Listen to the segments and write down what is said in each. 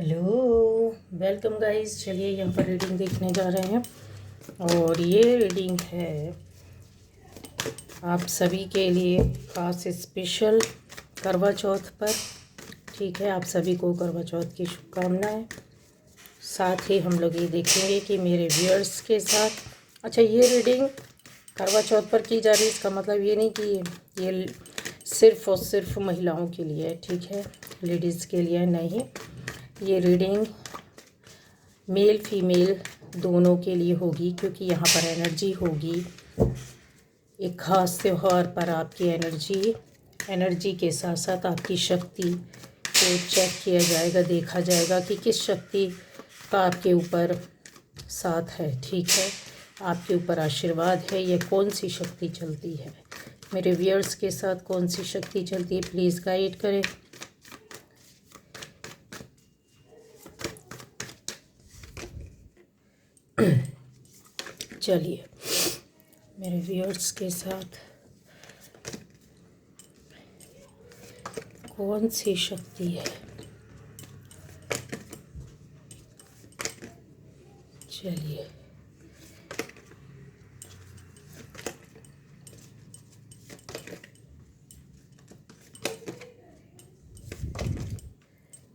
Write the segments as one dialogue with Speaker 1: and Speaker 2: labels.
Speaker 1: Hello, welcome guys. चलिए यहाँ पर रीडिंग देखने जा रहे हैं और ये रीडिंग है आप सभी के लिए खास स्पेशल करवा चौथ पर। ठीक है, आप सभी को करवा चौथ की शुभकामनाएं। साथ ही हम लोग ये देखेंगे कि मेरे व्यूअर्स के साथ ये रीडिंग करवा चौथ पर की जा रही है। इसका मतलब ये नहीं कि ये सिर्फ़ और सिर्फ महिलाओं के लिए है। ठीक है, लेडीज़ के लिए नहीं, ये रीडिंग मेल फीमेल दोनों के लिए होगी, क्योंकि यहाँ पर एनर्जी होगी। एक ख़ास त्यौहार पर आपकी एनर्जी के साथ साथ आपकी शक्ति को चेक किया जाएगा, देखा जाएगा कि किस शक्ति का आपके ऊपर साथ है। ठीक है, आपके ऊपर आशीर्वाद है, ये कौन सी शक्ति चलती है, मेरे व्यूअर्स के साथ कौन सी शक्ति चलती है, प्लीज़ गाइड करें। चलिए मेरे व्यूअर्स के साथ कौन सी शक्ति है। चलिए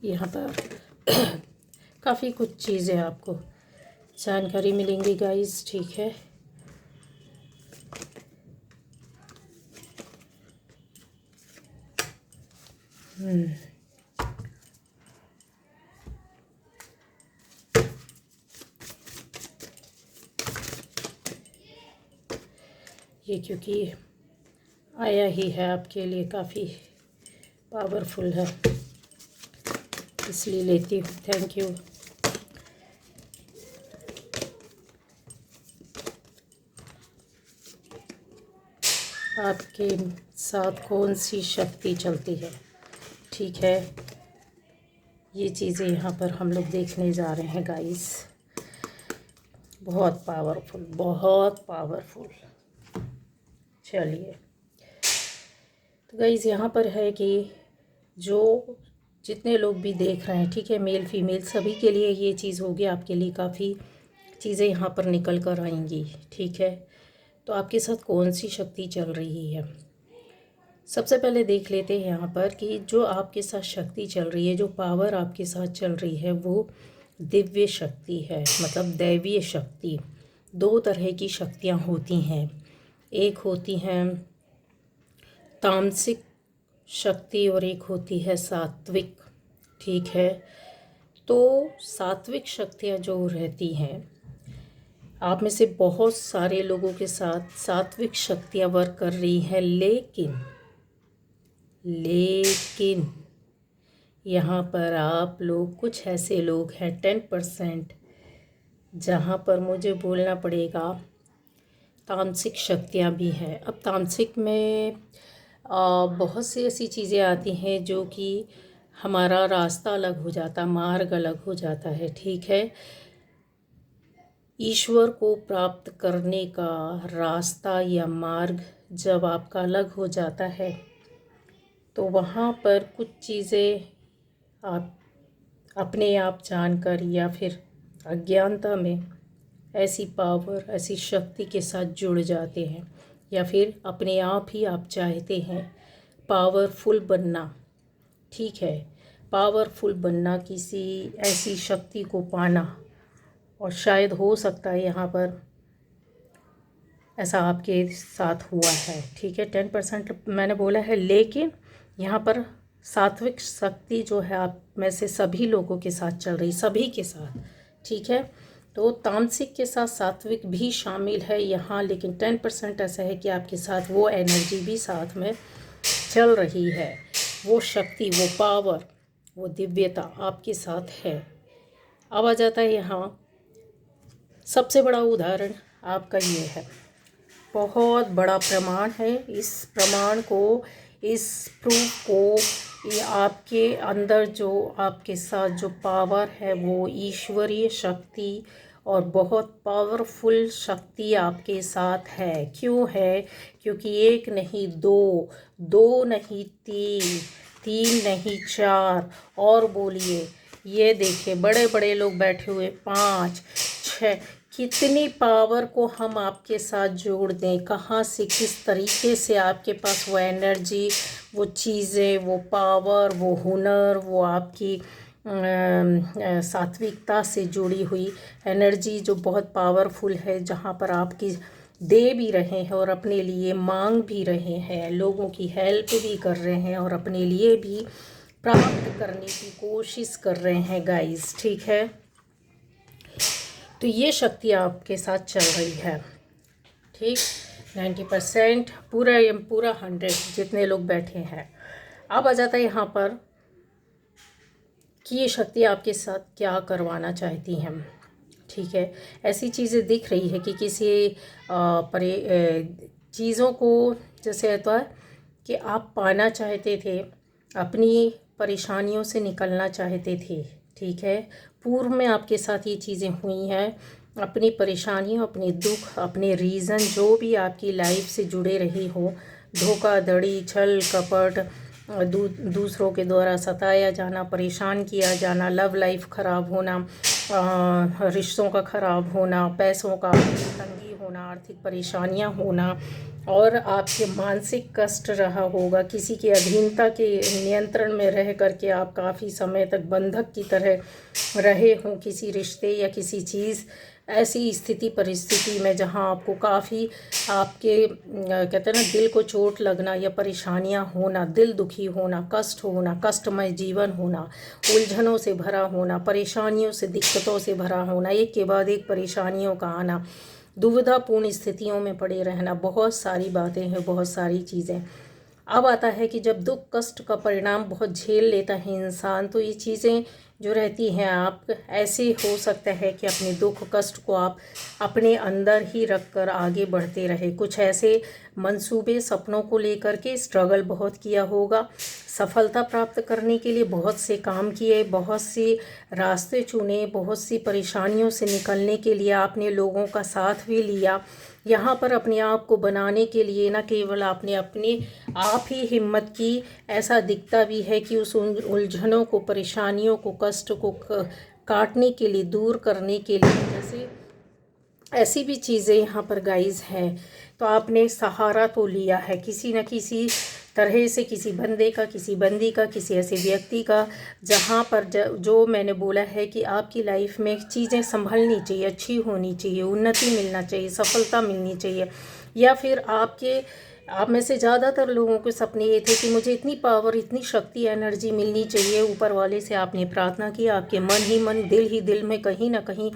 Speaker 1: यहाँ पर काफ़ी कुछ चीज़ें आपको जानकारी मिलेंगी गाइस। ठीक है, ये क्योंकि आया ही है आपके लिए, काफ़ी पावरफुल है, इसलिए लेती हूँ। Thank you. आपके साथ कौन सी शक्ति चलती है। ठीक है, ये चीज़ें यहाँ पर हम लोग देखने जा रहे हैं गाइस। बहुत पावरफुल, बहुत पावरफुल। चलिए तो गाइस यहाँ पर है कि जो जितने लोग भी देख रहे हैं, ठीक है, मेल फीमेल सभी के लिए ये चीज़ होगी। आपके लिए काफ़ी चीज़ें यहाँ पर निकल कर आएंगी। ठीक है, तो आपके साथ कौन सी शक्ति चल रही है, सबसे पहले देख लेते हैं यहाँ पर कि जो आपके साथ शक्ति चल रही है, जो पावर आपके साथ चल रही है, वो दिव्य शक्ति है, मतलब दैवीय शक्ति। दो तरह की शक्तियाँ होती हैं, एक होती हैं तामसिक शक्ति और एक होती है सात्विक। ठीक है, तो सात्विक शक्तियाँ जो रहती हैं, आप में से बहुत सारे लोगों के साथ सात्विक शक्तियाँ वर्क कर रही हैं, लेकिन यहाँ पर आप लोग, कुछ ऐसे लोग हैं 10%, जहाँ पर मुझे बोलना पड़ेगा तामसिक शक्तियाँ भी हैं। अब तामसिक में बहुत सी ऐसी चीज़ें आती हैं जो कि हमारा रास्ता अलग हो जाता, मार्ग अलग हो जाता है। ठीक है, ईश्वर को प्राप्त करने का रास्ता या मार्ग जब आपका अलग हो जाता है, तो वहाँ पर कुछ चीज़ें आप अपने आप जानकर या फिर अज्ञानता में ऐसी पावर, ऐसी शक्ति के साथ जुड़ जाते हैं, या फिर अपने आप ही आप चाहते हैं पावरफुल बनना। ठीक है, पावरफुल बनना, किसी ऐसी शक्ति को पाना, और शायद हो सकता है यहाँ पर ऐसा आपके साथ हुआ है। ठीक है, 10% मैंने बोला है, लेकिन यहाँ पर सात्विक शक्ति जो है आप में से सभी लोगों के साथ चल रही, सभी के साथ। ठीक है, तो तामसिक के साथ सात्विक भी शामिल है यहाँ, लेकिन 10% ऐसा है कि आपके साथ वो एनर्जी भी साथ में चल रही है, वो शक्ति, वो पावर, वो दिव्यता आपके साथ है। अब आ जाता है यहाँ सबसे बड़ा उदाहरण आपका ये है, बहुत बड़ा प्रमाण है। इस प्रमाण को, इस प्रूफ को, ये आपके अंदर जो आपके साथ जो पावर है, वो ईश्वरीय शक्ति और बहुत पावरफुल शक्ति आपके साथ है। क्यों है? क्योंकि एक नहीं दो, दो नहीं तीन, तीन नहीं चार, और बोलिए, ये देखिए बड़े बड़े लोग बैठे हुए, 5 6, कितनी पावर को हम आपके साथ जोड़ दें, कहाँ से किस तरीके से आपके पास वो एनर्जी, वो चीज़ें, वो पावर, वो हुनर, वो आपकी सात्विकता से जुड़ी हुई एनर्जी जो बहुत पावरफुल है, जहाँ पर आपकी दे भी रहे हैं और अपने लिए मांग भी रहे हैं, लोगों की हेल्प भी कर रहे हैं और अपने लिए भी प्राप्त करने की कोशिश कर रहे हैं गाइस, ठीक है। तो ये शक्ति आपके साथ चल रही है, ठीक। 90% पूरा 100 जितने लोग बैठे हैं। अब आ जाता है यहाँ पर कि ये शक्ति आपके साथ क्या करवाना चाहती हैं, ठीक है। ऐसी चीज़ें दिख रही है कि किसी चीज़ों को, जैसे होता है कि आप पाना चाहते थे, अपनी परेशानियों से निकलना चाहते थे, ठीक है। पूर्व में आपके साथ ये चीज़ें हुई हैं, अपनी परेशानियों, अपने दुख, अपने रीज़न जो भी आपकी लाइफ से जुड़े रही हो, धोखाधड़ी, छल कपट, दूसरों के द्वारा सताया जाना, परेशान किया जाना, लव लाइफ ख़राब होना, रिश्तों का ख़राब होना, पैसों का तंगी होना, आर्थिक परेशानियां होना, और आपके मानसिक कष्ट रहा होगा, किसी की अधीनता के नियंत्रण में रह करके आप काफ़ी समय तक बंधक की तरह रहे हों किसी रिश्ते या किसी चीज़, ऐसी स्थिति परिस्थिति में जहां आपको काफ़ी आपके कहते हैं ना दिल को चोट लगना या परेशानियां होना, दिल दुखी होना, कष्ट होना, कष्टमय जीवन होना, उलझनों से भरा होना, परेशानियों से, दिक्कतों से भरा होना, एक के बाद एक परेशानियों का आना, दुविधापूर्ण स्थितियों में पड़े रहना, बहुत सारी बातें हैं, बहुत सारी चीज़ें। अब आता है कि जब दुख कष्ट का परिणाम बहुत झेल लेता है इंसान, तो ये चीज़ें जो रहती हैं, आप ऐसे हो सकता है कि अपने दुख कष्ट को आप अपने अंदर ही रख कर आगे बढ़ते रहे। कुछ ऐसे मंसूबे, सपनों को लेकर के स्ट्रगल बहुत किया होगा, सफलता प्राप्त करने के लिए बहुत से काम किए, बहुत से रास्ते चुने, बहुत सी परेशानियों से निकलने के लिए आपने लोगों का साथ भी लिया। यहाँ पर अपने आप को बनाने के लिए न केवल आपने अपने आप ही हिम्मत की, ऐसा दिखता भी है कि उस उलझनों को, परेशानियों को, कष्ट को काटने के लिए, दूर करने के लिए, जैसे ऐसी भी चीज़ें यहाँ पर गाइज हैं। तो आपने सहारा तो लिया है किसी न किसी तरह से, किसी बंदे का, किसी बंदी का, किसी ऐसे व्यक्ति का, जहाँ पर जो मैंने बोला है कि आपकी लाइफ में चीज़ें संभलनी चाहिए, अच्छी होनी चाहिए, उन्नति मिलना चाहिए, सफलता मिलनी चाहिए, या फिर आप में से ज़्यादातर लोगों के सपने ये थे कि मुझे इतनी पावर, इतनी शक्ति, एनर्जी मिलनी चाहिए। ऊपर वाले से आपने प्रार्थना की, आपके मन ही मन, दिल ही दिल में कहीं ना कहीं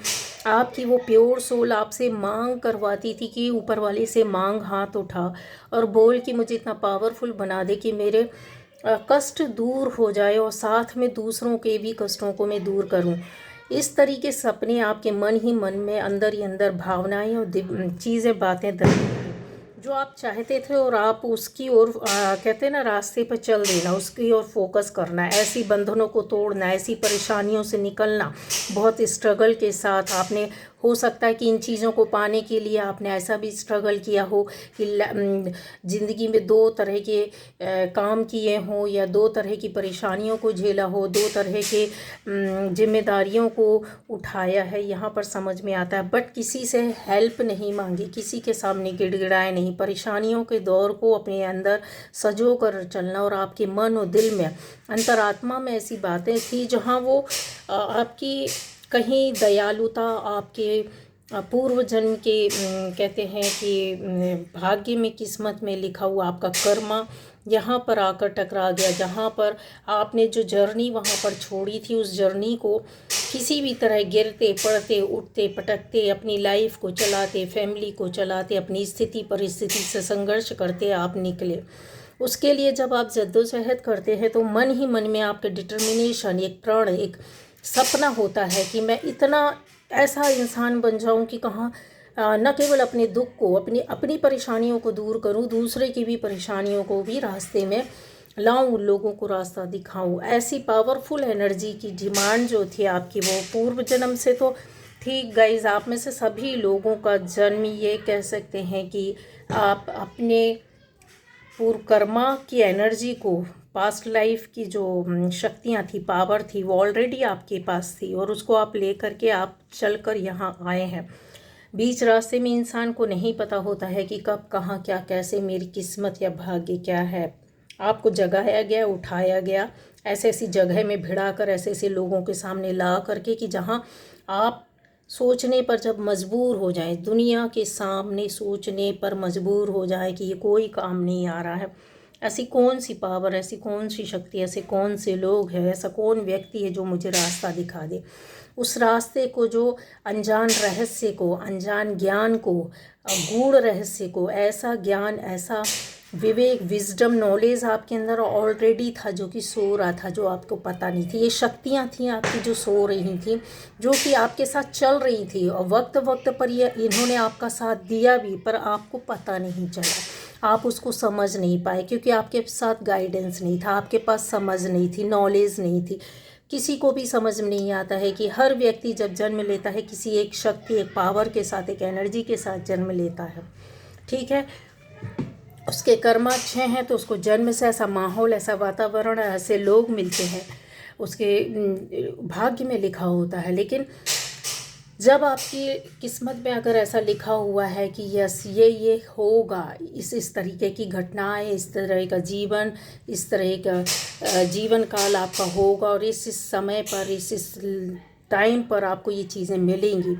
Speaker 1: आपकी वो प्योर सोल आपसे मांग करवाती थी कि ऊपर वाले से मांग, हाथ उठा और बोल कि मुझे इतना पावरफुल बना दे कि मेरे कष्ट दूर हो जाए और साथ में दूसरों के भी कष्टों को मैं दूर करूं। इस तरीके सपने आपके मन ही मन में, अंदर ही अंदर भावनाएं और चीज़ें, बातें दबी जो आप चाहते थे, और आप उसकी ओर कहते हैं ना रास्ते पर चल देना, उसकी ओर फोकस करना, ऐसी बंधनों को तोड़ना, ऐसी परेशानियों से निकलना, बहुत स्ट्रगल के साथ आपने, हो सकता है कि इन चीज़ों को पाने के लिए आपने ऐसा भी स्ट्रगल किया हो कि ज़िंदगी में दो तरह के काम किए हों, या दो तरह की परेशानियों को झेला हो, दो तरह के जिम्मेदारियों को उठाया है, यहाँ पर समझ में आता है। बट किसी से हेल्प नहीं मांगी, किसी के सामने गिड़गिड़ाए नहीं, परेशानियों के दौर को अपने अंदर सजो कर चलना, और आपके मन और दिल में, अंतरात्मा में ऐसी बातें थी जहाँ वो आपकी कहीं दयालुता, आपके पूर्व जन्म के कहते हैं कि भाग्य में, किस्मत में लिखा हुआ आपका कर्मा यहाँ पर आकर टकरा गया, जहाँ पर आपने जो जर्नी वहाँ पर छोड़ी थी, उस जर्नी को किसी भी तरह गिरते पड़ते, उठते पटकते, अपनी लाइफ को चलाते, फैमिली को चलाते, अपनी स्थिति परिस्थिति से संघर्ष करते आप निकले। उसके लिए जब आप जद्दोजहद करते हैं तो मन ही मन में आपके डिटर्मिनेशन, एक प्रण, एक सपना होता है कि मैं इतना ऐसा इंसान बन जाऊं कि कहाँ न केवल अपने दुख को, अपनी परेशानियों को दूर करूं, दूसरे की भी परेशानियों को भी रास्ते में लाऊं, लोगों को रास्ता दिखाऊं। ऐसी पावरफुल एनर्जी की डिमांड जो थी आपकी, वो पूर्व जन्म से तो ठीक गाइज, आप में से सभी लोगों का जन्म, ये कह सकते हैं कि आप अपने पूर्व कर्मा की एनर्जी को पास्ट लाइफ की जो शक्तियाँ थी, पावर थी, वो ऑलरेडी आपके पास थी और उसको आप ले करके आप चल कर यहाँ आए हैं। बीच रास्ते में इंसान को नहीं पता होता है कि कब कहाँ क्या कैसे मेरी किस्मत या भाग्य क्या है। आपको जगाया गया, उठाया गया, ऐसे ऐसी जगह में भिड़ा कर, ऐसे ऐसे लोगों के सामने ला करके कि जहाँ आप सोचने पर जब मजबूर हो जाएं, दुनिया के सामने सोचने पर मजबूर हो जाए कि ये कोई काम नहीं आ रहा है। ऐसी कौन सी पावर, ऐसी कौन सी शक्ति, ऐसे कौन से लोग हैं, ऐसा कौन व्यक्ति है जो मुझे रास्ता दिखा दे। उस रास्ते को, जो अनजान रहस्य को, अनजान ज्ञान को, गूढ़ रहस्य को, ऐसा ज्ञान, ऐसा विवेक, विजडम, नॉलेज आपके अंदर ऑलरेडी था जो कि सो रहा था, जो आपको पता नहीं थी। ये शक्तियाँ थी आपकी जो सो रही थी, जो कि आपके साथ चल रही थी और वक्त वक्त पर ये इन्होंने आपका साथ दिया भी, पर आपको पता नहीं चला, आप उसको समझ नहीं पाए क्योंकि आपके साथ गाइडेंस नहीं था, आपके पास समझ नहीं थी, नॉलेज नहीं थी। किसी को भी समझ में नहीं आता है कि हर व्यक्ति जब जन्म लेता है किसी एक शक्ति, एक पावर के साथ, एक एनर्जी के साथ जन्म लेता है, ठीक है। उसके कर्म अच्छे हैं तो उसको जन्म से ऐसा माहौल, ऐसा वातावरण, ऐसे लोग मिलते हैं, उसके भाग्य में लिखा होता है। लेकिन जब आपकी किस्मत में अगर ऐसा लिखा हुआ है कि यस ये होगा, इस तरीके की घटनाएं, इस तरह का जीवन, इस तरह का जीवन काल आपका होगा और इस समय पर, इस टाइम पर आपको ये चीज़ें मिलेंगी,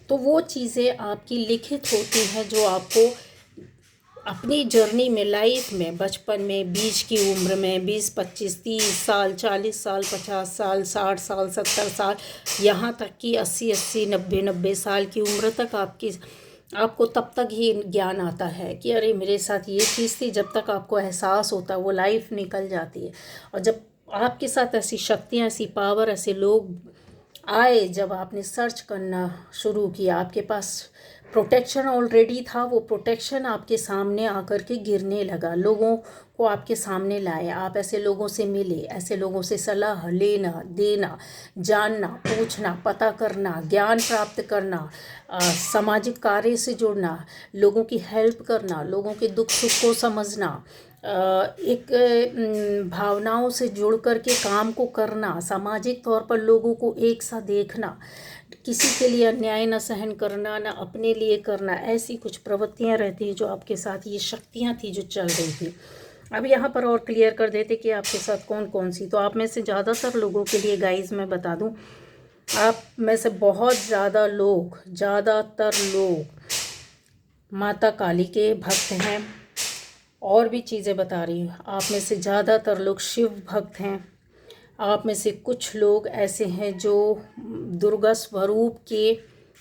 Speaker 1: तो वो चीज़ें आपकी लिखित होती हैं जो आपको अपनी जर्नी में, लाइफ में, बचपन में, बीच की उम्र में, 20, 25, 30 साल, 40 साल, 50 साल, 60 साल, 70 साल, यहाँ तक कि 80, 90 साल की उम्र तक आपको तब तक ही ज्ञान आता है कि अरे मेरे साथ ये चीज़ थी। जब तक आपको एहसास होता है वो लाइफ निकल जाती है। और जब आपके साथ ऐसी शक्तियाँ, ऐसी पावर, ऐसे लोग आए, जब आपने सर्च करना शुरू किया, आपके पास प्रोटेक्शन ऑलरेडी था, वो प्रोटेक्शन आपके सामने आकर के गिरने लगा, लोगों को आपके सामने लाए, आप ऐसे लोगों से मिले, ऐसे लोगों से सलाह लेना, देना, जानना, पूछना, पता करना, ज्ञान प्राप्त करना, सामाजिक कार्य से जुड़ना, लोगों की हेल्प करना, लोगों के दुख सुख को समझना, एक भावनाओं से जुड़ कर के काम को करना, सामाजिक तौर पर लोगों को एक सा देखना, किसी के लिए अन्याय न सहन करना, न अपने लिए करना, ऐसी कुछ प्रवृत्तियां रहती हैं जो आपके साथ, ये शक्तियां थी जो चल रही थी। अब यहाँ पर और क्लियर कर देते कि आपके साथ कौन कौन सी। तो आप में से ज़्यादातर लोगों के लिए गाइज मैं बता दूँ, आप में से बहुत ज़्यादातर लोग माता काली के भक्त हैं। और भी चीज़ें बता रही हूँ, आप में से ज़्यादातर लोग शिव भक्त हैं। आप में से कुछ लोग ऐसे हैं जो दुर्गा स्वरूप के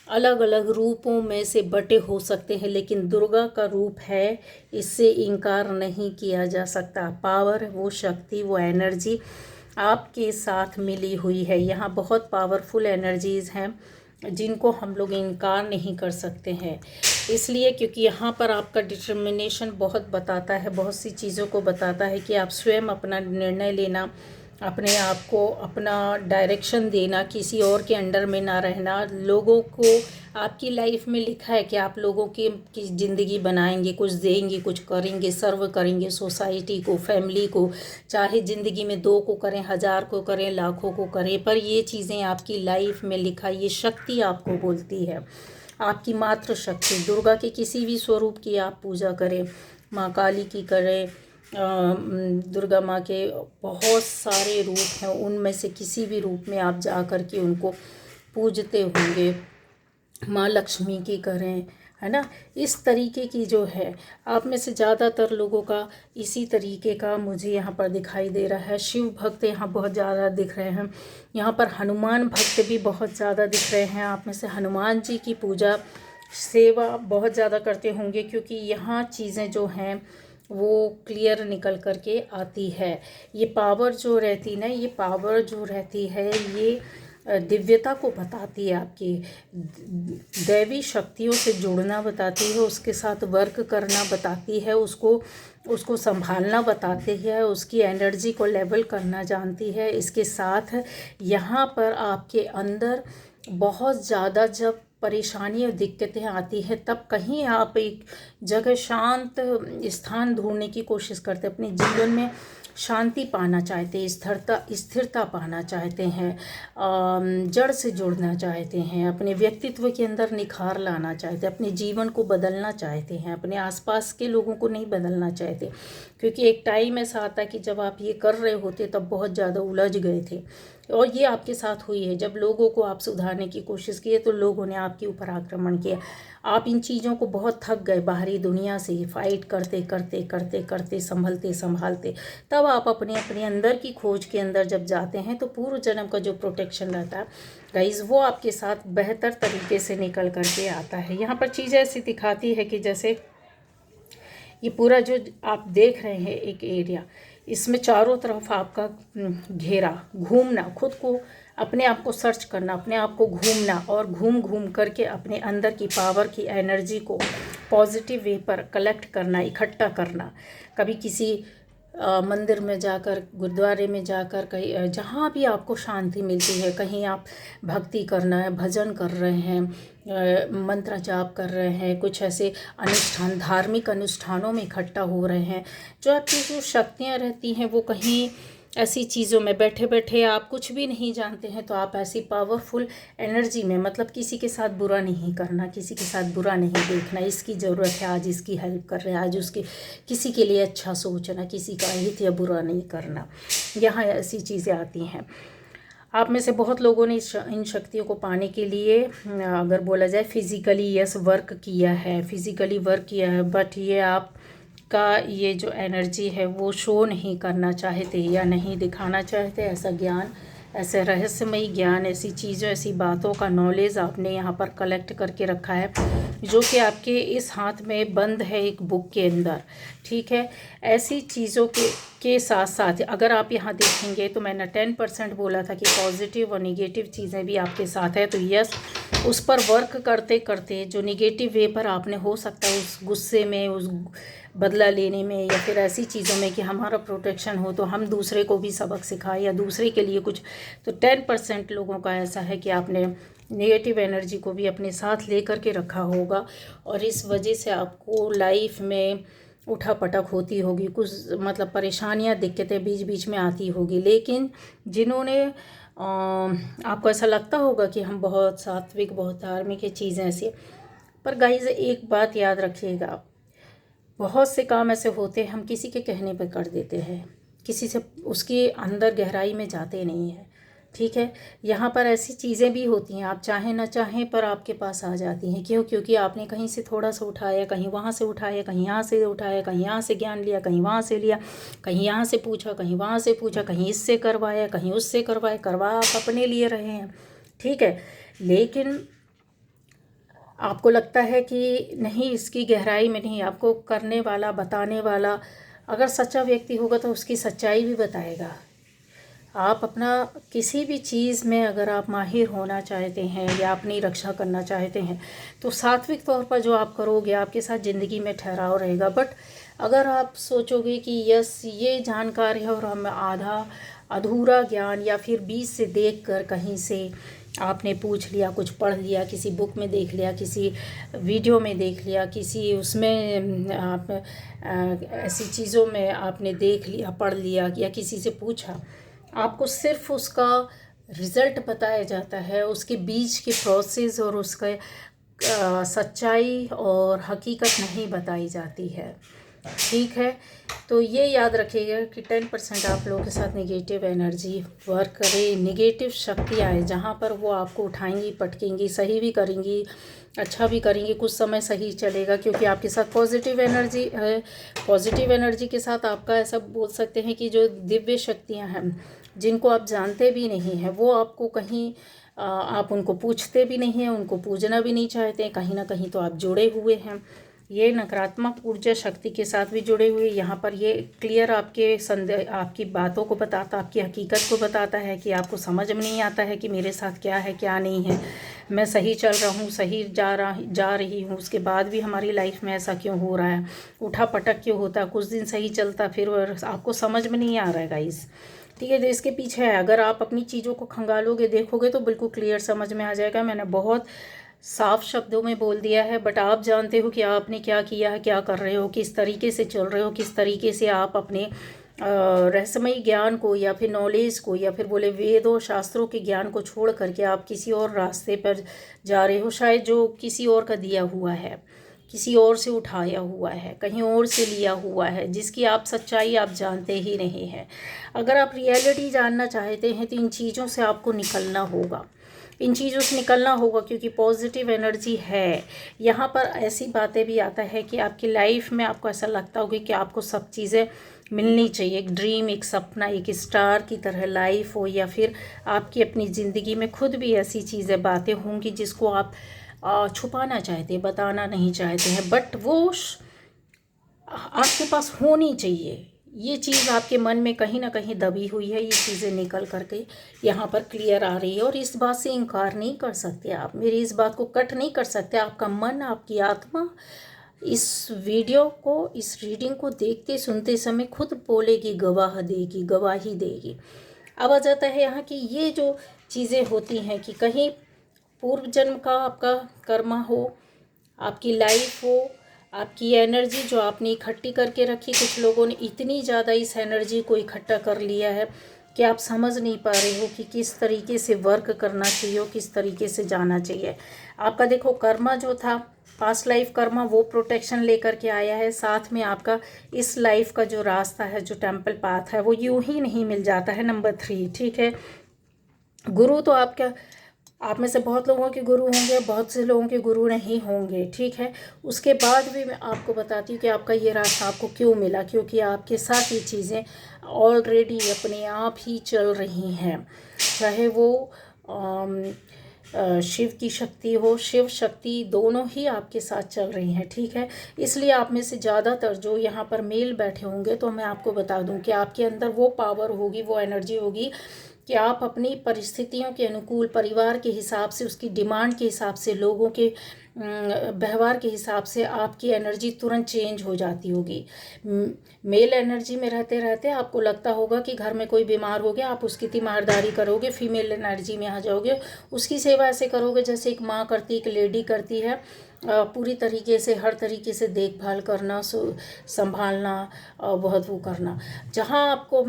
Speaker 1: अलग अलग रूपों में से बटे हो सकते हैं, लेकिन दुर्गा का रूप है, इससे इनकार नहीं किया जा सकता। पावर, वो शक्ति, वो एनर्जी आपके साथ मिली हुई है। यहाँ बहुत पावरफुल एनर्जीज़ हैं जिनको हम लोग इनकार नहीं कर सकते हैं, इसलिए क्योंकि यहाँ पर आपका डिटर्मिनेशन बहुत बताता है, बहुत सी चीज़ों को बताता है कि आप स्वयं अपना निर्णय लेना, अपने आप को अपना डायरेक्शन देना, किसी और के अंडर में ना रहना। लोगों को आपकी लाइफ में लिखा है कि आप लोगों की ज़िंदगी बनाएंगे, कुछ देंगे, कुछ करेंगे, सर्व करेंगे सोसाइटी को, फैमिली को, चाहे ज़िंदगी में 2 को करें, 1000 को करें, लाखों को करें, पर ये चीज़ें आपकी लाइफ में लिखा, ये शक्ति आपको बोलती है। आपकी मातृ शक्ति, दुर्गा के किसी भी स्वरूप की आप पूजा करें, माँ काली की करें, दुर्गा माँ के बहुत सारे रूप हैं, उनमें से किसी भी रूप में आप जा कर के उनको पूजते होंगे, माँ लक्ष्मी की करें, है ना। इस तरीके की जो है, आप में से ज़्यादातर लोगों का इसी तरीके का मुझे यहाँ पर दिखाई दे रहा है। शिव भक्त यहाँ बहुत ज़्यादा दिख रहे हैं, यहाँ पर हनुमान भक्त भी बहुत ज़्यादा दिख रहे हैं। आप में से हनुमान जी की पूजा, सेवा बहुत ज़्यादा करते होंगे, क्योंकि यहाँ चीज़ें जो हैं वो क्लियर निकल कर के आती है। ये पावर जो रहती ना, ये पावर जो रहती है, ये दिव्यता को बताती है, आपकी दैवी शक्तियों से जुड़ना बताती है, उसके साथ वर्क करना बताती है, उसको संभालना बताती है, उसकी एनर्जी को लेवल करना जानती है। इसके साथ यहाँ पर आपके अंदर बहुत ज़्यादा जब परेशानी और दिक्कतें आती हैं, तब कहीं आप एक जगह शांत स्थान ढूंढने की कोशिश करते हैं, अपने जीवन में शांति पाना चाहते हैं, स्थिरता पाना चाहते हैं, जड़ से जुड़ना चाहते हैं, अपने व्यक्तित्व के अंदर निखार लाना चाहते हैं, अपने जीवन को बदलना चाहते हैं, अपने आसपास के लोगों को नहीं बदलना चाहते। क्योंकि एक टाइम ऐसा आता है कि जब आप ये कर रहे होते तब बहुत ज़्यादा उलझ गए थे, और ये आपके साथ हुई है। जब लोगों को आप सुधारने की कोशिश किए तो लोगों ने आपके ऊपर आक्रमण किया। आप इन चीज़ों को बहुत थक गए, बाहरी दुनिया से फाइट करते करते करते करते, संभलते संभालते। तब आप अपने अपने अंदर की खोज के अंदर जब जाते हैं तो पूर्व जन्म का जो प्रोटेक्शन रहता है गाइज, वो आपके साथ बेहतर तरीके से निकल करके आता है। यहाँ पर चीज़ ऐसी दिखाती है कि जैसे ये पूरा जो आप देख रहे हैं एक एरिया, इसमें चारों तरफ आपका घेरा, घूमना, खुद को, अपने आप को सर्च करना, अपने आप को घूमना, और घूम घूम करके अपने अंदर की पावर की एनर्जी को पॉजिटिव वे पर कलेक्ट करना, इकट्ठा करना। कभी किसी मंदिर में जाकर, गुरुद्वारे में जाकर, कहीं जहाँ भी आपको शांति मिलती है, कहीं आप भक्ति करना है, भजन कर रहे हैं, मंत्र जाप कर रहे हैं, कुछ ऐसे अनुष्ठान, धार्मिक अनुष्ठानों में इकट्ठा हो रहे हैं। जो आपकी जो शक्तियाँ रहती हैं वो कहीं ऐसी चीज़ों में बैठे बैठे, आप कुछ भी नहीं जानते हैं तो आप ऐसी पावरफुल एनर्जी में, मतलब किसी के साथ बुरा नहीं करना, किसी के साथ बुरा नहीं देखना, इसकी ज़रूरत है आज इसकी हेल्प कर रहे हैं, आज उसके किसी के लिए अच्छा सोचना, किसी का हित या बुरा नहीं करना, यहाँ ऐसी चीज़ें आती हैं। आप में से बहुत लोगों ने इन शक्तियों को पाने के लिए, अगर बोला जाए फिज़िकली, यस, वर्क किया है, फिज़िकली वर्क किया है, बट ये आप का ये जो एनर्जी है वो शो नहीं करना चाहते या नहीं दिखाना चाहते। ऐसा ज्ञान, ऐसे रहस्यमयी ज्ञान, ऐसी चीज़ों, ऐसी बातों का नॉलेज आपने यहाँ पर कलेक्ट करके रखा है, जो कि आपके इस हाथ में बंद है एक बुक के अंदर, ठीक है। ऐसी चीज़ों के साथ साथ अगर आप यहाँ देखेंगे तो मैंने 10% बोला था कि पॉजिटिव और निगेटिव चीज़ें भी आपके साथ है। तो यस, उस पर वर्क करते करते जो निगेटिव वे पर आपने, हो सकता है उस गुस्से में, उस बदला लेने में, या फिर ऐसी चीज़ों में कि हमारा प्रोटेक्शन हो तो हम दूसरे को भी सबक सिखाएं या दूसरे के लिए कुछ, तो 10% लोगों का ऐसा है कि आपने नेगेटिव एनर्जी को भी अपने साथ ले कर के रखा होगा, और इस वजह से आपको लाइफ में उठापटक होती होगी, कुछ मतलब परेशानियां, दिक्कतें बीच बीच में आती होगी। लेकिन जिन्होंने आपको ऐसा लगता होगा कि हम बहुत सात्विक, बहुत धार्मिक, ये चीज़ें ऐसी, पर गाइस एक बात याद रखिएगा, बहुत से काम ऐसे होते हैं हम किसी के कहने पर कर देते हैं, किसी से उसके अंदर गहराई में जाते नहीं हैं, ठीक है। यहाँ पर ऐसी चीज़ें भी होती हैं, आप चाहें ना चाहें पर आपके पास आ जाती हैं। क्यों? क्योंकि आपने कहीं से थोड़ा सा उठाया, कहीं वहाँ से उठाया, कहीं यहाँ से उठाया, कहीं यहाँ से ज्ञान लिया, कहीं वहाँ से लिया, कहीं यहाँ से पूछा, कहीं वहाँ से पूछा, कहीं इससे करवाया, कहीं उससे करवाया, करवा आप अपने लिए रहे हैं, ठीक है। लेकिन आपको लगता है कि नहीं, इसकी गहराई में नहीं, आपको करने वाला, बताने वाला अगर सच्चा व्यक्ति होगा तो उसकी सच्चाई भी बताएगा। आप अपना किसी भी चीज़ में अगर आप माहिर होना चाहते हैं या अपनी रक्षा करना चाहते हैं तो सात्विक तौर पर जो आप करोगे आपके साथ ज़िंदगी में ठहराव रहेगा। बट अगर आप सोचोगे कि यस ये जानकारी है और हम आधा अधूरा ज्ञान या फिर बीच से देखकर कहीं से आपने पूछ लिया, कुछ पढ़ लिया, किसी बुक में देख लिया, किसी वीडियो में देख लिया, किसी उसमें आप ऐसी चीज़ों में आपने देख लिया, पढ़ लिया या किसी से पूछा, आपको सिर्फ उसका रिज़ल्ट बताया जाता है, उसके बीच के प्रोसेस और उसका सच्चाई और हकीकत नहीं बताई जाती है, ठीक है। तो ये याद रखिएगा कि 10% आप लोगों के साथ नेगेटिव एनर्जी वर्क करे, नेगेटिव शक्ति आए, जहाँ पर वो आपको उठाएंगी, पटकेंगी, सही भी करेंगी, अच्छा भी करेंगी, कुछ समय सही चलेगा क्योंकि आपके साथ पॉजिटिव एनर्जी है। पॉजिटिव एनर्जी के साथ आपका ऐसा बोल सकते हैं कि जो दिव्य शक्तियाँ हैं जिनको आप जानते भी नहीं हैं, वो आपको कहीं आप उनको पूछते भी नहीं हैं, उनको पूजना भी नहीं चाहते, कहीं ना कहीं तो आप जुड़े हुए हैं। ये नकारात्मक ऊर्जा शक्ति के साथ भी जुड़े हुए। यहाँ पर ये क्लियर आपके संदेह, आपकी बातों को बताता, आपकी हकीकत को बताता है कि आपको समझ में नहीं आता है कि मेरे साथ क्या है क्या नहीं है, मैं सही चल रहा हूँ, सही जा रही हूँ, उसके बाद भी हमारी लाइफ में ऐसा क्यों हो रहा है, उठा पटक क्यों होता है, कुछ दिन सही चलता फिर आपको समझ में नहीं आ रहा है गाइस, ठीक है। तो इसके पीछे है, अगर आप अपनी चीज़ों को खंगालोगे, देखोगे तो बिल्कुल क्लियर समझ में आ जाएगा। मैंने बहुत साफ शब्दों में बोल दिया है, बट आप जानते हो कि आपने क्या किया है, क्या कर रहे हो, किस तरीके से चल रहे हो, किस तरीके से आप अपने रहस्यमयी ज्ञान को या फिर नॉलेज को या फिर बोले वेदों शास्त्रों के ज्ञान को छोड़ करके आप किसी और रास्ते पर जा रहे हो, शायद जो किसी और का दिया हुआ है, किसी और से उठाया हुआ है, कहीं और से लिया हुआ है, जिसकी आप सच्चाई आप जानते ही नहीं हैं। अगर आप रियलिटी जानना चाहते हैं तो इन चीज़ों से आपको निकलना होगा, इन चीज़ों से निकलना होगा, क्योंकि पॉजिटिव एनर्जी है यहाँ पर। ऐसी बातें भी आता है कि आपकी लाइफ में आपको ऐसा लगता होगा कि आपको सब चीज़ें मिलनी चाहिए, एक ड्रीम, एक सपना, एक स्टार की तरह लाइफ हो, या फिर आपकी अपनी ज़िंदगी में खुद भी ऐसी चीज़ें बातें होंगी जिसको आप छुपाना चाहते हैं, बताना नहीं चाहते हैं, बट वो आपके पास होनी चाहिए। ये चीज़ आपके मन में कहीं ना कहीं दबी हुई है, ये चीज़ें निकल करके यहाँ पर क्लियर आ रही है, और इस बात से इनकार नहीं कर सकते आप, मेरी इस बात को कट नहीं कर सकते। आपका मन, आपकी आत्मा इस वीडियो को, इस रीडिंग को देखते सुनते समय खुद बोलेगी, गवाह देगी, गवाही देगी। अब आ जाता है यहाँ की ये जो चीज़ें होती हैं कि कहीं पूर्व जन्म का आपका कर्मा हो, आपकी लाइफ हो, आपकी एनर्जी जो आपने इकट्ठी करके रखी, कुछ लोगों ने इतनी ज़्यादा इस एनर्जी को इकट्ठा कर लिया है कि आप समझ नहीं पा रहे हो कि किस तरीके से वर्क करना चाहिए, किस तरीके से जाना चाहिए। आपका देखो कर्मा जो था, पास्ट लाइफ कर्मा, वो प्रोटेक्शन लेकर के आया है, साथ में आपका इस लाइफ का जो रास्ता है, जो टेम्पल पाथ है, वो यूं ही नहीं मिल जाता है। नंबर 3, ठीक है, गुरु तो आपका, आप में से बहुत लोगों के गुरु होंगे, बहुत से लोगों के गुरु नहीं होंगे, ठीक है। उसके बाद भी मैं आपको बताती हूँ कि आपका ये रास्ता आपको क्यों मिला, क्योंकि आपके साथ ये चीज़ें ऑलरेडी अपने आप ही चल रही हैं, चाहे वो शिव की शक्ति हो, शिव शक्ति, दोनों ही आपके साथ चल रही हैं, ठीक है। इसलिए आप में से ज़्यादातर जो यहाँ पर मेल बैठे होंगे, तो मैं आपको बता दूँ कि आपके अंदर वो पावर होगी, वो एनर्जी होगी कि आप अपनी परिस्थितियों के अनुकूल, परिवार के हिसाब से, उसकी डिमांड के हिसाब से, लोगों के व्यवहार के हिसाब से आपकी एनर्जी तुरंत चेंज हो जाती होगी। मेल एनर्जी में रहते रहते आपको लगता होगा कि घर में कोई बीमार हो गया, आप उसकी तीमारदारी करोगे, फीमेल एनर्जी में आ जाओगे, उसकी सेवा ऐसे करोगे जैसे एक माँ करती, एक लेडी करती है, पूरी तरीके से, हर तरीके से देखभाल करना, संभालना, बहुत वो करना। जहाँ आपको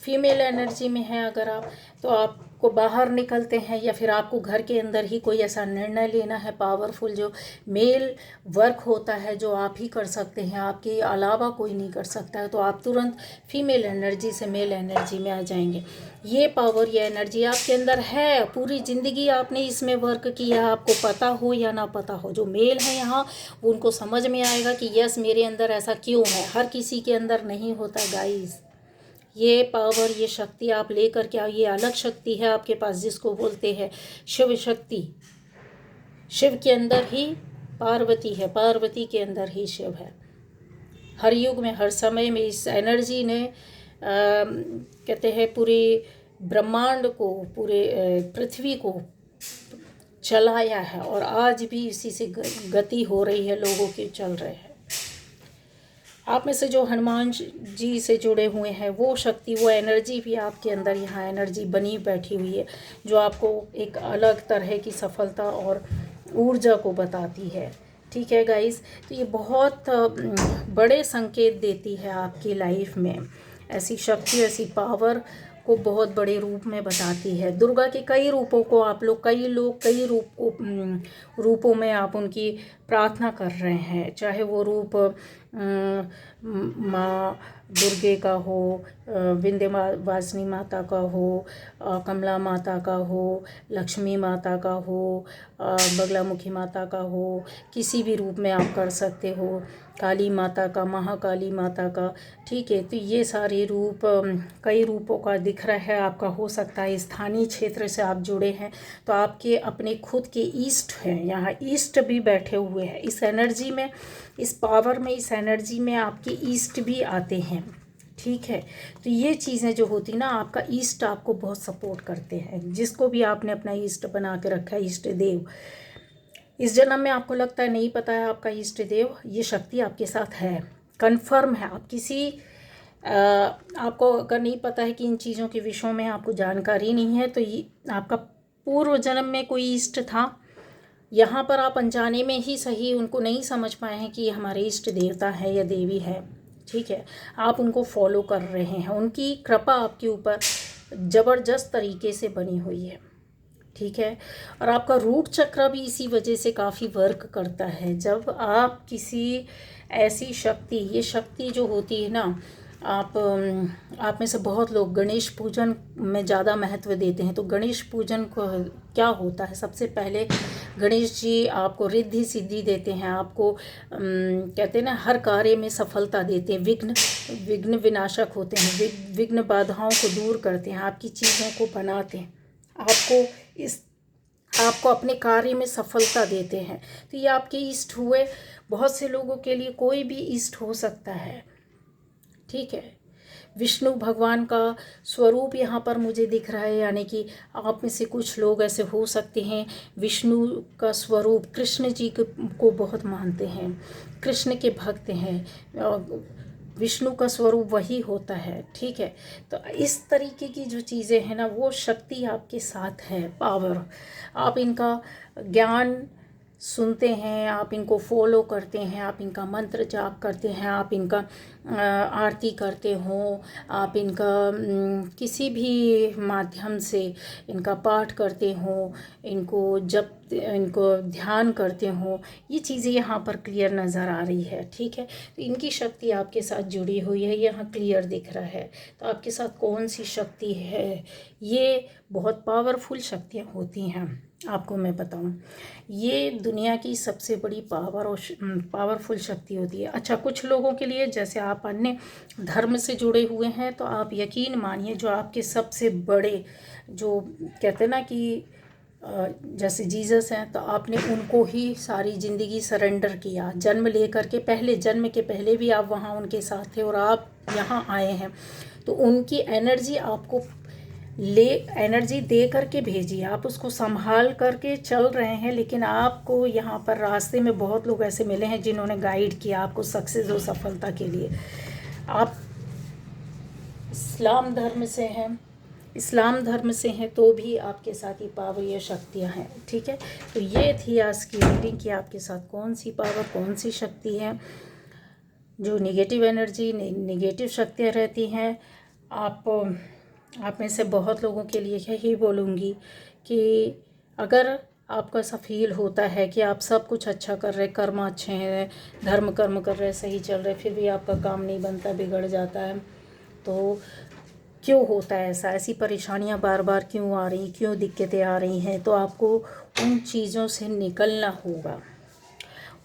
Speaker 1: फीमेल एनर्जी में है अगर आप, तो आपको बाहर निकलते हैं या फिर आपको घर के अंदर ही कोई ऐसा निर्णय लेना है पावरफुल, जो मेल वर्क होता है, जो आप ही कर सकते हैं, आपके अलावा कोई नहीं कर सकता है, तो आप तुरंत फीमेल एनर्जी से मेल एनर्जी में आ जाएंगे। ये पावर, ये एनर्जी आपके अंदर है, पूरी ज़िंदगी आपने इसमें वर्क किया, आपको पता हो या ना पता हो। जो मेल है यहाँ, वो उनको समझ में आएगा कि यस, मेरे अंदर ऐसा क्यों है। हर किसी के अंदर नहीं होता गाइस, ये पावर, ये शक्ति आप ले करके आओ, ये अलग शक्ति है आपके पास, जिसको बोलते हैं शिव शक्ति। शिव के अंदर ही पार्वती है, पार्वती के अंदर ही शिव है। हर युग में, हर समय में इस एनर्जी ने कहते हैं पूरे ब्रह्मांड को, पूरे पृथ्वी को चलाया है, और आज भी इसी से गति हो रही है, लोगों के चल रहे हैं। आप में से जो हनुमान जी से जुड़े हुए हैं, वो शक्ति, वो एनर्जी भी आपके अंदर यहाँ एनर्जी बनी बैठी हुई है, जो आपको एक अलग तरह की सफलता और ऊर्जा को बताती है, ठीक है गाइस। तो ये बहुत बड़े संकेत देती है आपकी लाइफ में, ऐसी शक्ति, ऐसी पावर को बहुत बड़े रूप में बताती है। दुर्गा के कई रूपों को आप लोग, कई लोग कई रूपों में आप उनकी प्रार्थना कर रहे हैं, चाहे वो रूप माँ दुर्गे का हो, विंध्यवासिनी माता का हो, कमला माता का हो, लक्ष्मी माता का हो, बगलामुखी माता का हो, किसी भी रूप में आप कर सकते हो, काली माता का, महाकाली माता का, ठीक है। तो ये सारे रूप, कई रूपों का दिख रहा है आपका। हो सकता है स्थानीय क्षेत्र से आप जुड़े हैं, तो आपके अपने खुद के ईस्ट हैं, यहाँ ईस्ट भी बैठे हुए हैं इस एनर्जी में, इस पावर में, इस एनर्जी में आपके ईस्ट भी आते हैं, ठीक है। तो ये चीज़ें जो होती ना, आपका ईस्ट आपको बहुत सपोर्ट करते हैं, जिसको भी आपने अपना ईस्ट बना के रखा है, इष्ट देव। इस जन्म में आपको लगता है नहीं पता है आपका इष्ट देव, ये शक्ति आपके साथ है, कन्फर्म है। आप किसी आपको अगर नहीं पता है कि इन चीज़ों के विषयों में आपको जानकारी नहीं है, तो ये आपका पूर्व जन्म में कोई इष्ट था, यहाँ पर आप अनजाने में ही सही उनको नहीं समझ पाए हैं कि ये हमारे इष्ट देवता है या देवी है, ठीक है, आप उनको फॉलो कर रहे हैं, उनकी कृपा आपके ऊपर ज़बरदस्त तरीके से बनी हुई है, ठीक है। और आपका रूट चक्र भी इसी वजह से काफ़ी वर्क करता है। जब आप किसी ऐसी शक्ति, ये शक्ति जो होती है ना, आप में से बहुत लोग गणेश पूजन में ज़्यादा महत्व देते हैं। तो गणेश पूजन को क्या होता है, सबसे पहले गणेश जी आपको रिद्धि सिद्धि देते हैं, आपको कहते हैं ना हर कार्य में सफलता देते हैं, विघ्न विनाशक होते हैं, विघ्न बाधाओं को दूर करते हैं, आपकी चीज़ों को बनाते हैं, आपको अपने कार्य में सफलता देते हैं। तो ये आपके इष्ट हुए। बहुत से लोगों के लिए कोई भी इष्ट हो सकता है, ठीक है। विष्णु भगवान का स्वरूप यहाँ पर मुझे दिख रहा है, यानी कि आप में से कुछ लोग ऐसे हो सकते हैं विष्णु का स्वरूप कृष्ण जी को बहुत मानते हैं, कृष्ण के भक्त हैं, विष्णु का स्वरूप वही होता है, ठीक है। तो इस तरीके की जो चीज़ें हैं ना, वो शक्ति आपके साथ है, पावर। आप इनका ज्ञान सुनते हैं, आप इनको फॉलो करते हैं, आप इनका मंत्र जाप करते हैं, आप इनका आरती करते हो, आप इनका किसी भी माध्यम से इनका पाठ करते हो, इनको ध्यान करते हो, ये चीज़ें यहाँ पर क्लियर नज़र आ रही है, ठीक है। तो इनकी शक्ति आपके साथ जुड़ी हुई है, यहाँ क्लियर दिख रहा है। तो आपके साथ कौन सी शक्ति है, ये बहुत पावरफुल शक्तियाँ होती हैं। आपको मैं बताऊं, ये दुनिया की सबसे बड़ी पावरफुल शक्ति होती है। अच्छा, कुछ लोगों के लिए, जैसे आप अन्य धर्म से जुड़े हुए हैं, तो आप यकीन मानिए जो आपके सबसे बड़े, जो कहते हैं ना कि जैसे जीसस हैं, तो आपने उनको ही सारी ज़िंदगी सरेंडर किया। जन्म लेकर के, पहले जन्म के पहले भी आप वहाँ उनके साथ थे और आप यहाँ आए हैं, तो उनकी एनर्जी आपको एनर्जी दे करके भेजी, आप उसको संभाल करके चल रहे हैं। लेकिन आपको यहाँ पर रास्ते में बहुत लोग ऐसे मिले हैं जिन्होंने गाइड किया आपको सक्सेस और सफलता के लिए। आप इस्लाम धर्म से हैं तो भी आपके साथ ये पावर, ये शक्तियाँ हैं, ठीक है। तो ये थी आज की रीडिंग कि आपके साथ कौन सी पावर, कौन सी शक्ति है। जो निगेटिव एनर्जी, निगेटिव शक्तियाँ रहती हैं, आप में से बहुत लोगों के लिए यही बोलूँगी कि अगर आपको ऐसा फील होता है कि आप सब कुछ अच्छा कर रहे, कर्म अच्छे हैं, धर्म कर्म कर रहे, सही चल रहे, फिर भी आपका काम नहीं बनता, बिगड़ जाता है, तो क्यों होता है ऐसा, ऐसी परेशानियां बार बार क्यों आ रही, क्यों दिक्कतें आ रही हैं, तो आपको उन चीज़ों से निकलना होगा,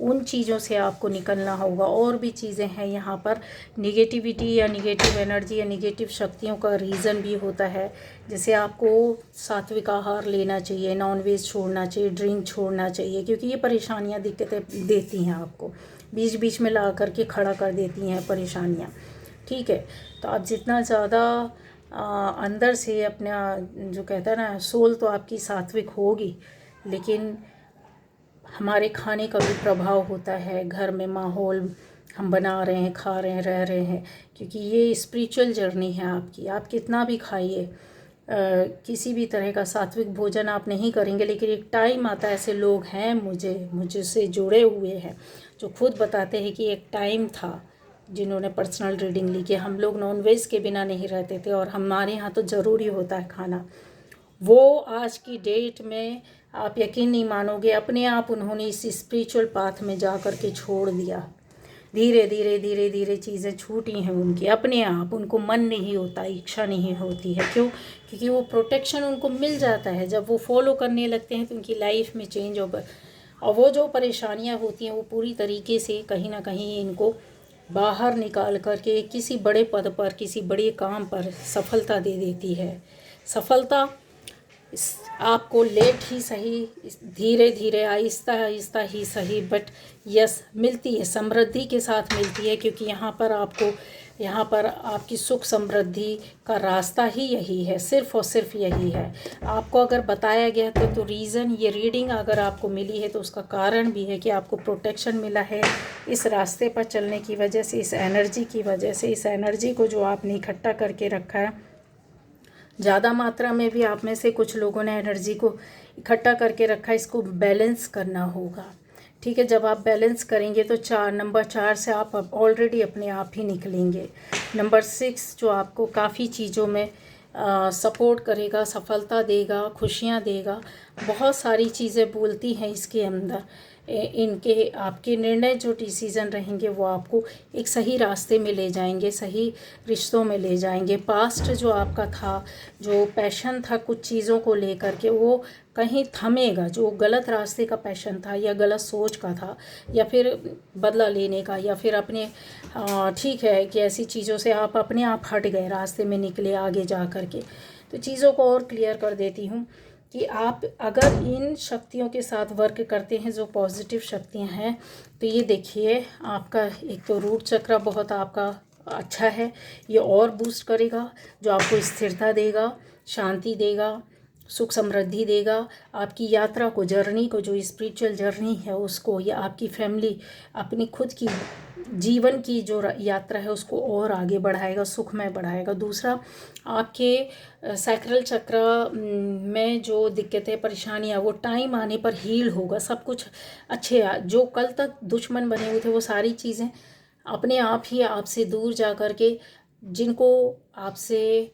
Speaker 1: उन चीज़ों से आपको निकलना होगा। और भी चीज़ें हैं यहाँ पर, निगेटिविटी या निगेटिव एनर्जी या निगेटिव शक्तियों का रीज़न भी होता है। जैसे आपको सात्विक आहार लेना चाहिए, नॉनवेज छोड़ना चाहिए, ड्रिंक छोड़ना चाहिए, क्योंकि ये परेशानियाँ, दिक्कतें देती हैं आपको, बीच बीच में ला करके खड़ा कर देती हैं परेशानियाँ, ठीक है। तो आप जितना ज़्यादा अंदर से अपना, जो कहता है ना, सोल तो आपकी सात्विक होगी, लेकिन हमारे खाने का भी प्रभाव होता है। घर में माहौल हम बना रहे हैं, खा रहे हैं, रह रहे हैं, क्योंकि ये स्पिरिचुअल जर्नी है आपकी। आप कितना भी खाइए, किसी भी तरह का सात्विक भोजन आप नहीं करेंगे, लेकिन एक टाइम आता है, ऐसे लोग हैं मुझसे जुड़े हुए हैं जो खुद बताते हैं कि एक टाइम था, जिन्होंने पर्सनल रीडिंग ली, कि हम लोग नॉनवेज के बिना नहीं रहते थे और हमारे यहाँ तो ज़रूरी होता है खाना। वो आज की डेट में आप यकीन नहीं मानोगे, अपने आप उन्होंने इस स्पिरिचुअल पाथ में जा कर के छोड़ दिया। धीरे धीरे धीरे धीरे चीज़ें छूटी हैं उनकी अपने आप, उनको मन नहीं होता, इच्छा नहीं होती है। क्यों? क्योंकि वो प्रोटेक्शन उनको मिल जाता है। जब वो फॉलो करने लगते हैं तो उनकी लाइफ में चेंज होगा, और वो जो परेशानियां होती हैं वो पूरी तरीके से कहीं ना कहीं इनको बाहर निकाल करके किसी बड़े पद पर, किसी बड़े काम पर सफलता दे देती है। सफलता आपको लेट ही सही, धीरे धीरे, आहिस्ता आहिस्ता ही सही, बट यस मिलती है, समृद्धि के साथ मिलती है। क्योंकि यहाँ पर आपकी सुख समृद्धि का रास्ता ही यही है, सिर्फ़ और सिर्फ यही है। आपको अगर बताया गया तो रीज़न, ये रीडिंग अगर आपको मिली है तो उसका कारण भी है कि आपको प्रोटेक्शन मिला है इस रास्ते पर चलने की वजह से, इस एनर्जी की वजह से। इस एनर्जी को जो आपने इकट्ठा करके रखा है, ज़्यादा मात्रा में भी आप में से कुछ लोगों ने एनर्जी को इकट्ठा करके रखा है, इसको बैलेंस करना होगा, ठीक है। जब आप बैलेंस करेंगे तो नंबर 4 से आप ऑलरेडी अपने आप ही निकलेंगे। नंबर 6 जो आपको काफ़ी चीज़ों में सपोर्ट करेगा, सफलता देगा, खुशियाँ देगा, बहुत सारी चीज़ें बोलती हैं इसके अंदर। इनके आपके निर्णय जो डिसीज़न रहेंगे वो आपको एक सही रास्ते में ले जाएंगे, सही रिश्तों में ले जाएंगे। पास्ट जो आपका था, जो पैशन था कुछ चीज़ों को लेकर के, वो कहीं थमेगा। जो गलत रास्ते का पैशन था या गलत सोच का था या फिर बदला लेने का या फिर अपने ठीक है कि ऐसी चीज़ों से आप अपने आप हट गए, रास्ते में निकले आगे जा कर के। तो चीज़ों को और क्लियर कर देती हूँ कि आप अगर इन शक्तियों के साथ वर्क करते हैं जो पॉजिटिव शक्तियाँ हैं, तो ये देखिए आपका एक तो रूट चक्र बहुत आपका अच्छा है, ये और बूस्ट करेगा, जो आपको स्थिरता देगा, शांति देगा, सुख समृद्धि देगा। आपकी यात्रा को, जर्नी को, जो स्पिरिचुअल जर्नी है उसको, या आपकी फैमिली अपनी खुद की जीवन की जो यात्रा है उसको और आगे बढ़ाएगा, सुखमय बढ़ाएगा। दूसरा, आपके सैक्रल चक्र में जो दिक्कतें, परेशानियाँ, वो टाइम आने पर हील होगा। सब कुछ अच्छे, जो कल तक दुश्मन बने हुए थे वो सारी चीज़ें अपने आप ही आपसे दूर जा कर के, जिनको आपसे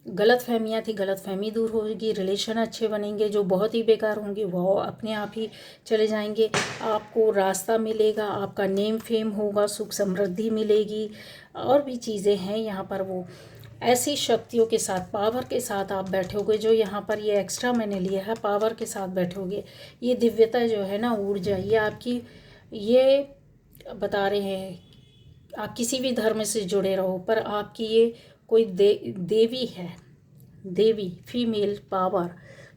Speaker 1: गलत फहमियाँ थी, गलत फहमी दूर होगी, रिलेशन अच्छे बनेंगे। जो बहुत ही बेकार होंगे वो अपने आप ही चले जाएंगे। आपको रास्ता मिलेगा, आपका नेम फेम होगा, सुख समृद्धि मिलेगी, और भी चीज़ें हैं यहाँ पर। वो ऐसी शक्तियों के साथ, पावर के साथ आप बैठोगे, जो यहाँ पर ये एक्स्ट्रा मैंने लिया है, पावर के साथ बैठोगे। ये दिव्यता जो है ना, ऊर्जा, ये आपकी, ये बता रहे हैं आप किसी भी धर्म से जुड़े रहो, पर आपकी ये कोई देवी है, देवी फीमेल पावर,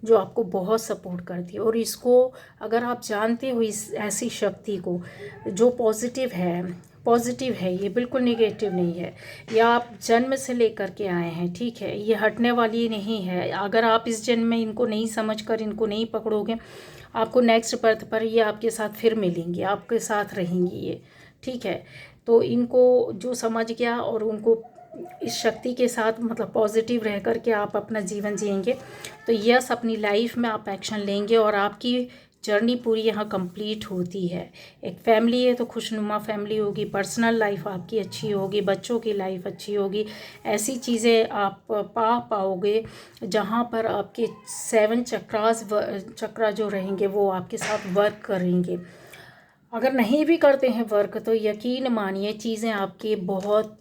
Speaker 1: जो आपको बहुत सपोर्ट करती है। और इसको अगर आप जानते हो, इस ऐसी शक्ति को जो पॉजिटिव है, ये बिल्कुल नेगेटिव नहीं है। ये आप जन्म से लेकर के आए हैं, ठीक है, ये हटने वाली नहीं है। अगर आप इस जन्म में इनको नहीं समझकर, इनको नहीं पकड़ोगे, आपको नेक्स्ट बर्थ पर ये आपके साथ फिर मिलेंगी, आपके साथ रहेंगी ये, ठीक है। तो इनको जो समझ गया और उनको इस शक्ति के साथ, मतलब पॉजिटिव रह कर के आप अपना जीवन जिएंगे, तो यस, अपनी लाइफ में आप एक्शन लेंगे और आपकी जर्नी पूरी यहाँ कंप्लीट होती है। एक फैमिली है तो खुशनुमा फैमिली होगी, पर्सनल लाइफ आपकी अच्छी होगी, बच्चों की लाइफ अच्छी होगी। ऐसी चीज़ें आप पा पाओगे जहाँ पर आपके 7 चक्रा जो रहेंगे वो आपके साथ वर्क करेंगे। अगर नहीं भी करते हैं वर्क, तो यकीन मानिए चीज़ें आपके बहुत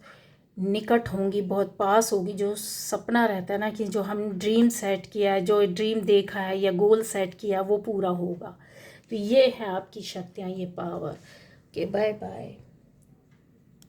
Speaker 1: निकट होंगी, बहुत पास होगी। जो सपना रहता है ना, कि जो हम ड्रीम सेट किया है, जो ड्रीम देखा है या गोल सेट किया, वो पूरा होगा। तो ये है आपकी शक्तियाँ, ये पावर। के बाय बाय।